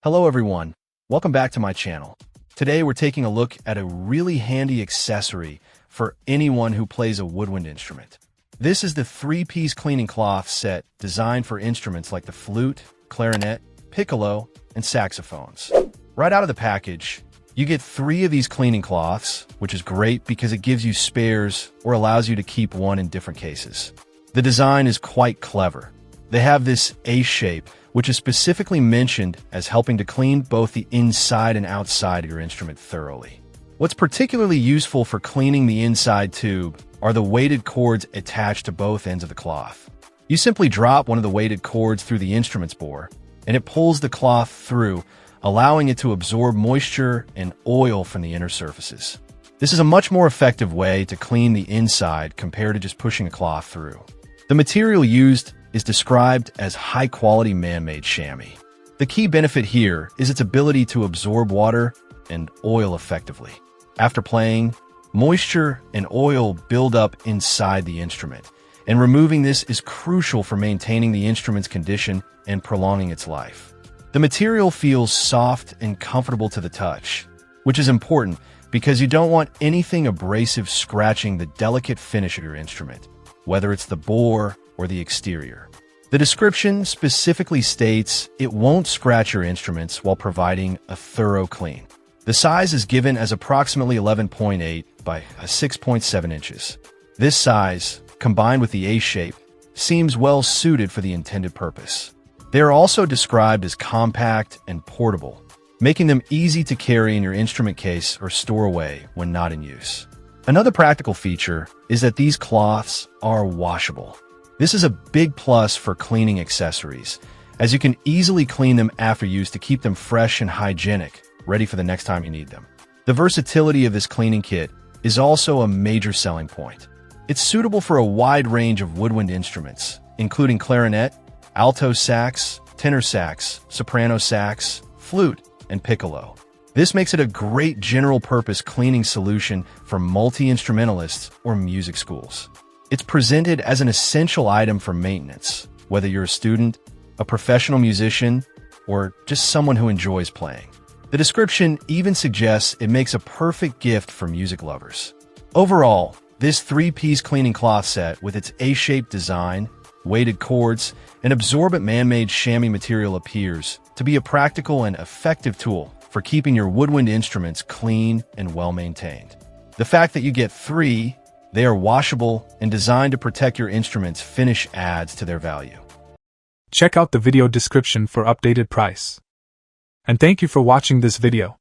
Hello everyone, welcome back to my channel. Today we're taking a look at a really handy accessory for anyone who plays a woodwind instrument. This is the 3-piece cleaning cloth set designed for instruments like the flute, clarinet, piccolo, and saxophones. Right out of the package, you get 3 of these cleaning cloths, which is great because it gives you spares or allows you to keep one in different cases. The design is quite clever. They have this A shape, which is specifically mentioned as helping to clean both the inside and outside of your instrument thoroughly. What's particularly useful for cleaning the inside tube are the weighted cords attached to both ends of the cloth. You simply drop one of the weighted cords through the instrument's bore, and it pulls the cloth through, allowing it to absorb moisture and oil from the inner surfaces. This is a much more effective way to clean the inside compared to just pushing a cloth through. The material used is described as high-quality man-made chamois. The key benefit here is its ability to absorb water and oil effectively. After playing, moisture and oil build up inside the instrument, and removing this is crucial for maintaining the instrument's condition and prolonging its life. The material feels soft and comfortable to the touch, which is important because you don't want anything abrasive scratching the delicate finish of your instrument, whether it's the bore or the exterior. The description specifically states it won't scratch your instruments while providing a thorough clean. The size is given as approximately 11.8 by 6.7 inches. This size, combined with the A shape, seems well suited for the intended purpose. They are also described as compact and portable, making them easy to carry in your instrument case or store away when not in use. Another practical feature is that these cloths are washable. This is a big plus for cleaning accessories, as you can easily clean them after use to keep them fresh and hygienic, ready for the next time you need them. The versatility of this cleaning kit is also a major selling point. It's suitable for a wide range of woodwind instruments, including clarinet, alto sax, tenor sax, soprano sax, flute, and piccolo. This makes it a great general-purpose cleaning solution for multi-instrumentalists or music schools. It's presented as an essential item for maintenance, whether you're a student, a professional musician, or just someone who enjoys playing. The description even suggests it makes a perfect gift for music lovers. Overall, this 3-piece cleaning cloth set with its A-shaped design, weighted cords, and absorbent man-made chamois material appears to be a practical and effective tool for keeping your woodwind instruments clean and well-maintained. The fact that you get 3, they are washable and designed to protect your instrument's finish adds to their value. Check out the video description for updated price. And thank you for watching this video.